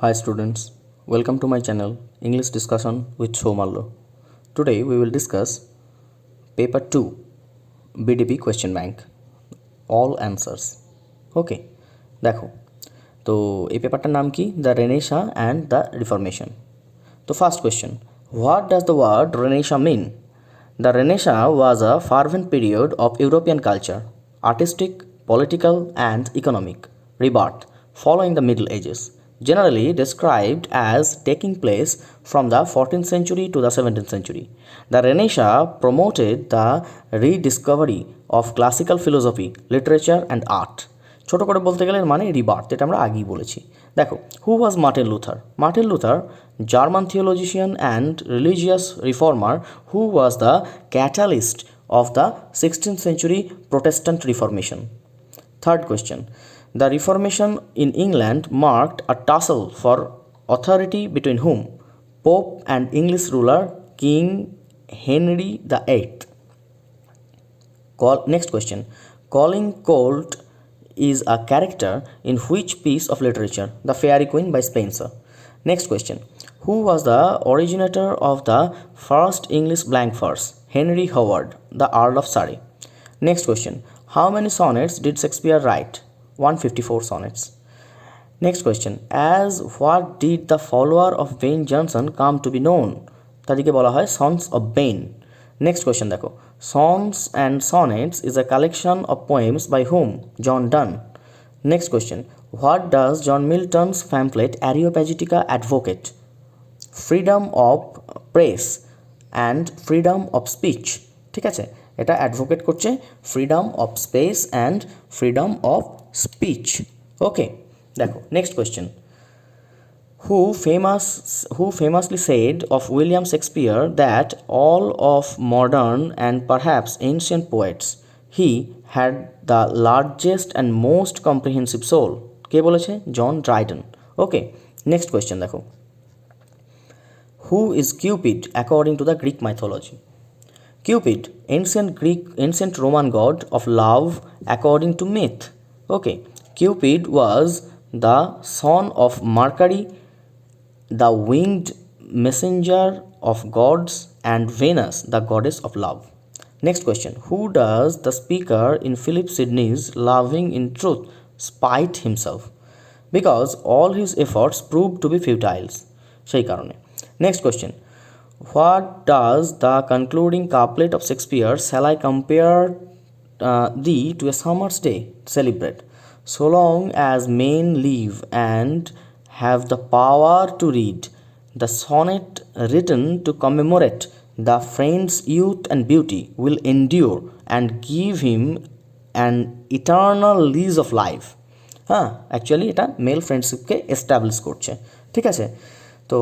Hi students, welcome to my channel English Discussion with Somallo. Today we will discuss paper 2 BDP question bank all answers. Okay, দেখো তো এই পেপারটার নাম কি the Renaissance and the Reformation. তো first question, what does the word Renaissance mean? The Renaissance was a fervent period of European culture, artistic, political, and economic rebirth following the Middle Ages, generally described as taking place from the 14th century to the 17th century. The Renaissance promoted the rediscovery of classical philosophy, literature, and art. ছোট করে বলতে গেলে মানে rebirth, এটা আমরা আগেই বলেছি। দেখো, who was Martin Luther? Martin Luther, German theologian and religious reformer who was the catalyst of the 16th century Protestant Reformation. Third question, the Reformation in England marked a tussle for authority between whom? Pope and English ruler King Henry VIII. Next question, Colin Colt is a character in which piece of literature? The Fairy Queen by Spenser. Next question, who was the originator of the first English blank verse? Henry Howard, the Earl of Surrey. Next question, how many sonnets did Shakespeare write? 154 sonnets. Next question, as what did the follower of Ben Jonson come to be known? তাদেরকে বলা হয় Sons of Ben. Next question দেখো, Songs and Sonnets is a collection of poems by whom? John Donne. Next question, what does John Milton's pamphlet Areopagitica advocate? Freedom of press and freedom of speech. ঠিক আছে, এটা advocate করছে freedom of space and freedom of speech. Okay, দেখো next question, who famously said of William Shakespeare that all of modern and perhaps ancient poets he had the largest and most comprehensive soul? কে বলেছে? জন ড্রাইডন। ওকে, next question দেখো, who is Cupid according to the Greek mythology? Cupid, ancient Roman god of love according to myth. Okay, Cupid was the son of Mercury, the winged messenger of gods, and Venus, the goddess of love. Next question, who does the speaker in Philip Sidney's Loving in Truth spite himself? Because all his efforts proved to be futile. সেই কারণে। Next question, what does the concluding couplet of Shakespeare, shall I compare thee to a summer's day, celebrate? So long as men live and have the power to read, the sonnet written to commemorate the friend's youth and beauty will endure and give him an eternal lease of life. হ্যাঁ, actually এটা male ফ্রেন্ডশিপকে establish করছে। ঠিক আছে, তো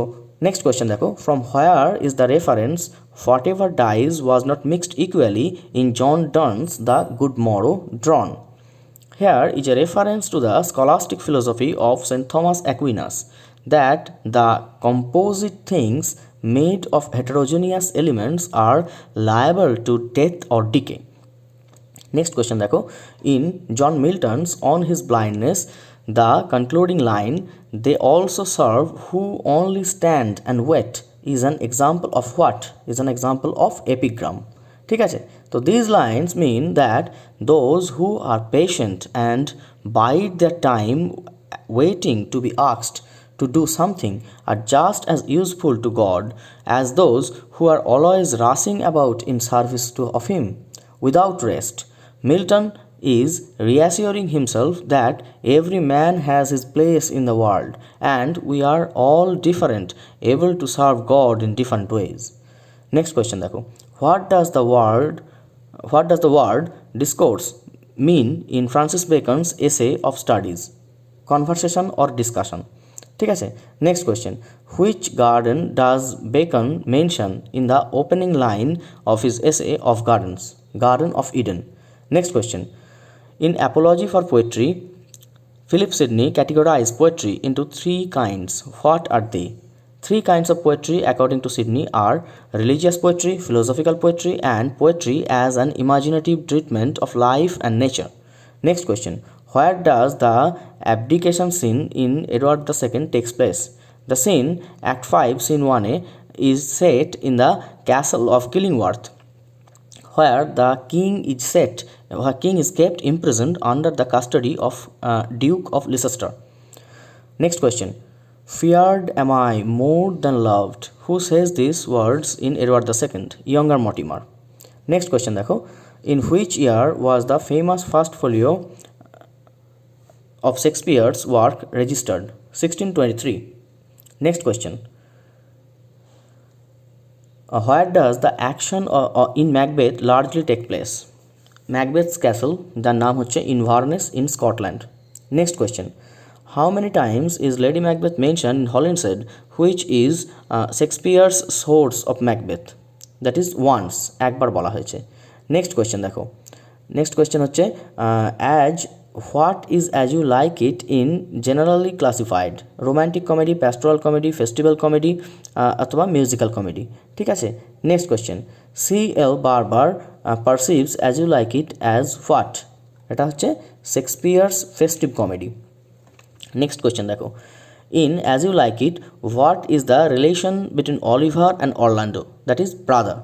next question দেখো, from where is the reference whatever dies was not mixed equally in John Donne's the good morrow drawn? Here is a reference to the scholastic philosophy of St. Thomas Aquinas that the composite things made of heterogeneous elements are liable to death or decay. Next question দেখো, in John Milton's On His Blindness, the concluding line, they also serve who only stand and wait, is an example of what? Is an example of epigram. ঠিক আছে, তো these lines mean that those who are patient and bide their time waiting to be asked to do something are just as useful to God as those who are always rushing about in service of Him without rest. Milton is reassuring himself that every man has his place in the world and we are all different, able to serve God in different ways. Next question দেখো, what does the word discourse mean in Francis Bacon's essay of studies? Conversation or discussion. ঠিক আছে, next question, which garden does Bacon mention in the opening line of his essay of gardens? Garden of Eden. Next question, in Apology for Poetry, Philip Sidney categorized poetry into three kinds. What are they? Three kinds of poetry according to Sidney are religious poetry, philosophical poetry, and poetry as an imaginative treatment of life and nature. Next question, Where does the abdication scene in Edward II takes place? The scene, Act 5, Scene 1A, is set in the castle of Killingworth, where the king is kept imprisoned under the custody of Duke of Leicester. Next question. Feared am I more than loved. Who says these words in Edward II? Younger Mortimer. Next question দেখো. In which year was the famous first folio of Shakespeare's work registered? 1623. Next question. Where does the action in Macbeth largely take place? Macbeth's castle, যার নাম হচ্ছে Inverness in Scotland. Next question. How many times is Lady Macbeth mentioned in Holinshed, which is Shakespeare's source of Macbeth? That is once, একবার বলা হয়েছে. Next question দেখো. Next question হচ্ছে as what is as you like it in generally classified? Romantic comedy, pastoral comedy, festival comedy অথবা musical comedy. ঠিক আছে. Next question. C.L. Barber perceives as you like it as what? এটা হচ্ছে Shakespeare's festive comedy. Next question দেখো. In As You Like It, what is the relation between Oliver and Orlando? That is brother.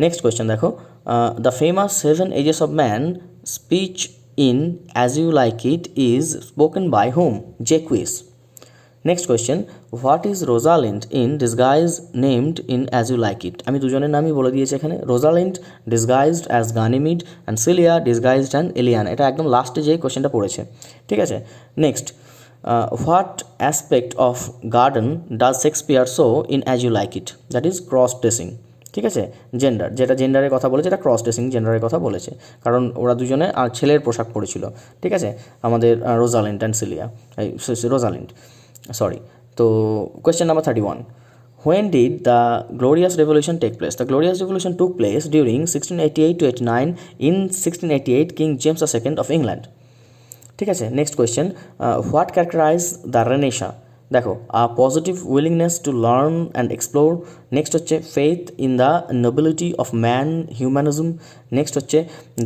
Next question দেখো. The famous 7 Ages of Man speech in As You Like It is spoken by whom? Jacques. Next question. What is Rosalind in disguise named in As You Like It? আমি দুজনের নামই বলে দিয়েছি এখানে. Rosalind disguised as Ganymede and Celia disguised as Eliana. এটা একদম লাস্টে যে কোশ্চেনটা পড়েছে. ঠিক আছে. Next. What aspect of garden does Shakespeare show in As You Like It? That is cross dressing. ঠিক আছে. জেন্ডার, যেটা জেন্ডারের কথা বলেছে এটা ক্রস ড্রেসিং জেন্ডারের কথা বলেছে, কারণ ওরা দুজনে আর ছেলের পোশাক পরেছিল. ঠিক আছে, আমাদের Rosalind and Celia, Rosalind sorry. তো question number 31. When did the Glorious Revolution take place? The Glorious Revolution took place during 1688 to 89. In 1688, King James II of England. ঠিক আছে. Next question. What characterize the Renaissance? দেখো, a positive willingness to learn and explore. Next হচ্ছে faith in the nobility of man, humanism. Next হচ্ছে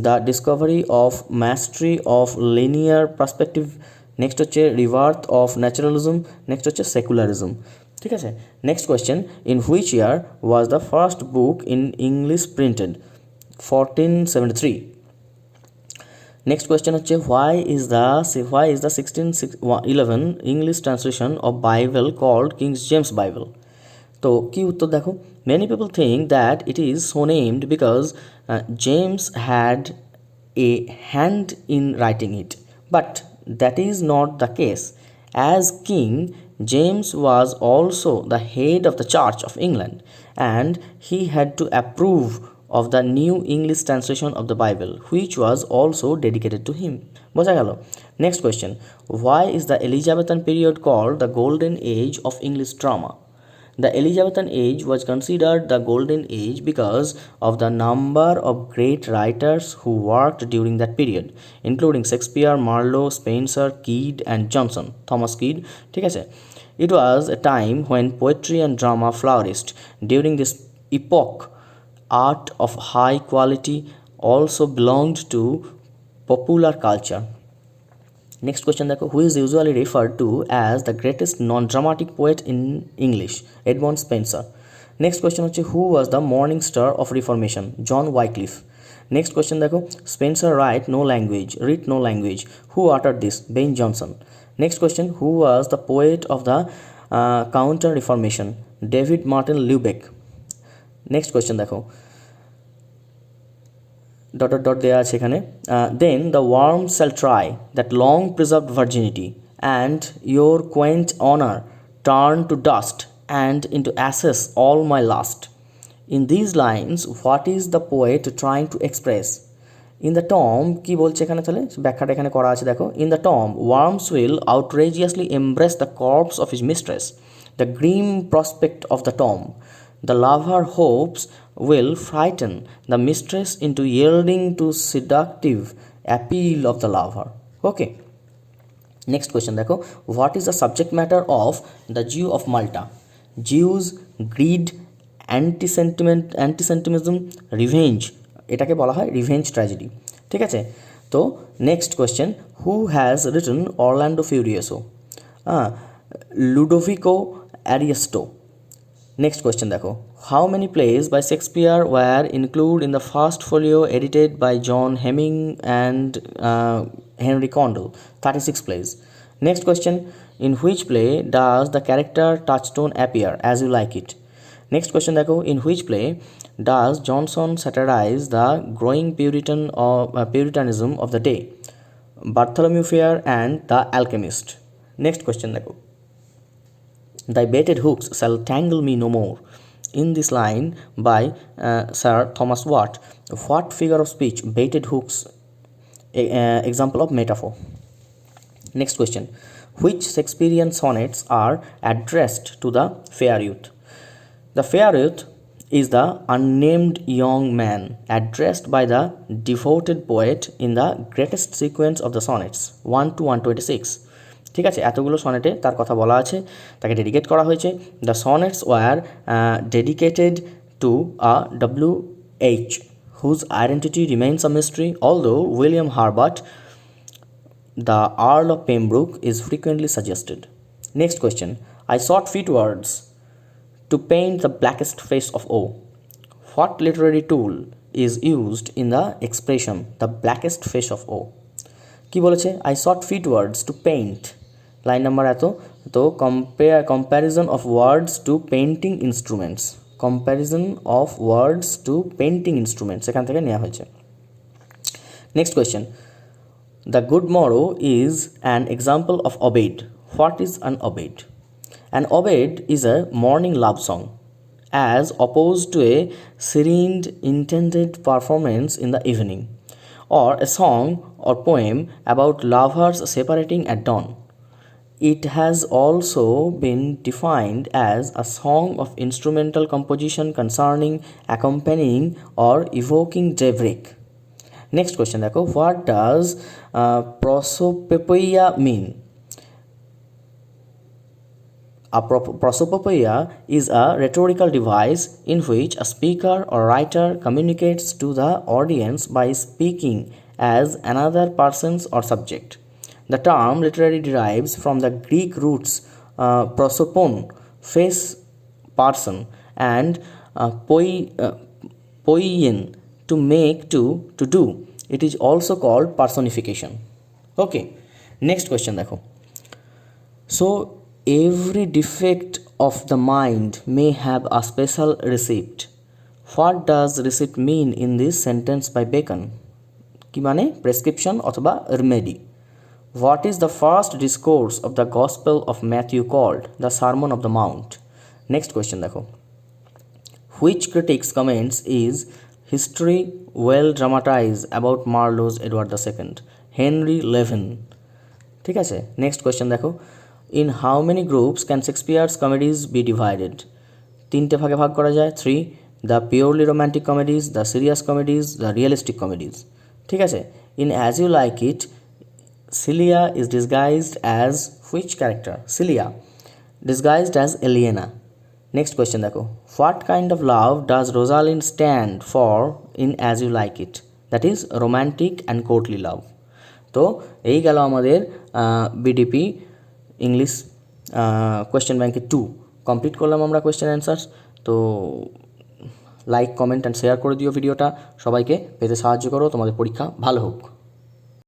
the discovery of mastery of linear perspective. Next হচ্ছে rebirth of naturalism. Next হচ্ছে secularism. ঠিক আছে. Next question. In which year was the first book in English printed? 1473. Next question হচ্ছে why is the 1611 English translation of Bible called King James Bible? তো কি উত্তর দেখো. Many people think that it is so named because James had a hand in writing it, but that is not the case. As king, James was also the head of the Church of England, and he had to approve of the new English translation of the Bible, which was also dedicated to him. বোঝা গেল. Next question. Why is the Elizabethan period called the golden age of English drama? The Elizabethan age was considered the golden age because of the number of great writers who worked during that period, including Shakespeare, Marlowe, Spenser, Kidd and Johnson, Thomas Kidd. ঠিক আছে. It was a time when poetry and drama flourished. During this epoch, art of high quality also belonged to popular culture. Next question দেখো. Who is usually referred to as the greatest non-dramatic poet in English? Edmund Spenser. Next question হচ্ছে who was the morning star of Reformation? John Wycliffe. Next question দেখো. Spenser write no language. Who uttered this? Ben Jonson. Next question. Who was the poet of the counter Reformation? David Martin Lubbock. Next question দেখো. Dot দেওয়া আছে এখানে. Then the worms shall try that long preserved virginity and your quaint honour turn to dust and into ashes all my lust. In these lines what is the poet trying to express? In the tomb কি বলছে এখানে, তাহলে ব্যাখ্যাটা এখানে করা আছে দেখো. In the tomb worms will outrageously embrace the corpse of his mistress. The grim prospect of the Tom. The lover hopes will frighten the mistress into yielding to seductive appeal of the lover. Okay. Next question দেখো. What is the subject matter of The Jew of Malta? Jews, greed, antisemitism, revenge. এটাকে বলা হয় revenge tragedy. ঠিক আছে. তো তো next question, who has written Orlando Furioso? Ludovico Ariosto. Next question দেখো, how many plays by Shakespeare were included in the first folio edited by John Heminges and Henry Condell? 36 plays. Next question, in which play does the character Touchstone appear? As You Like It. Next question দেখো, in which play does Johnson satirize the growing Puritanism of the day? Bartholomew Fair and The Alchemist. Next question দেখো, thy baited hooks shall tangle me no more. In this line by Sir Thomas Watt, what figure of speech baited hooks example of metaphor? Next question, which Shakespearean sonnets are addressed to the fair youth? The fair youth is the unnamed young man addressed by the devoted poet in the greatest sequence of the sonnets 1 to 126. ঠিক আছে, এতগুলো সনেটে তার কথা বলা আছে, তাকে dedicate করা হয়েছে। The sonnets were dedicated to W.H. whose identity remains a mystery, although William Herbert, the Earl of Pembroke, is frequently suggested. Next question, I sought fit words to paint the blackest face of O. What literary tool is used in the expression the blackest face of O? কি বলেছে, I sought fit words to paint, line number এত, তো comparison of words to painting instruments, comparison of words to painting instruments এখান থেকে নেওয়া হয়েছে। Next question, the good morrow is an example of obeyed. What is an obeyed? An obeyed is a morning love song, as opposed to a serene intended performance in the evening, or a song or poem about lovers separating at dawn. It has also been defined as a song of instrumental composition concerning, accompanying, or evoking daybreak. Next question দেখো, what does prosopopoeia mean? A prosopopoeia is a rhetorical device in which a speaker or writer communicates to the audience by speaking as another person or subject. The term literally derives from the Greek roots prosopon, face, person, and poiein, to make, to do. It is also called personification. Okay, next question দেখো, so every defect of the mind may have a special receipt. What does receipt mean in this sentence by Bacon? কি মানে, prescription অথবা remedy. What is the first discourse of the Gospel of Matthew called? The Sermon of the Mount. Next question দেখো, which critics comments is history well dramatized about Marlowe's Edward II? Henry Levin. ঠিক আছে, next question দেখো, in how many groups can Shakespeare's comedies be divided? তিনটে ভাগে ভাগ করা যায়, 3, the purely romantic comedies, the serious comedies, the realistic comedies. ঠিক আছে, in As You Like It, Celia is disguised as which character? Celia, disguised as Elena. Next question দেখো, what kind of love does Rosalind stand for in As You Like It? That is romantic and courtly love. তো এই গেল আমাদের BDP English question ব্যাংকে 2 complete করলাম আমরা question answers. তো like, comment and share করে দিও ভিডিওটা, সবাইকে পেতে সাহায্য করো, তোমাদের পরীক্ষা ভালো হোক।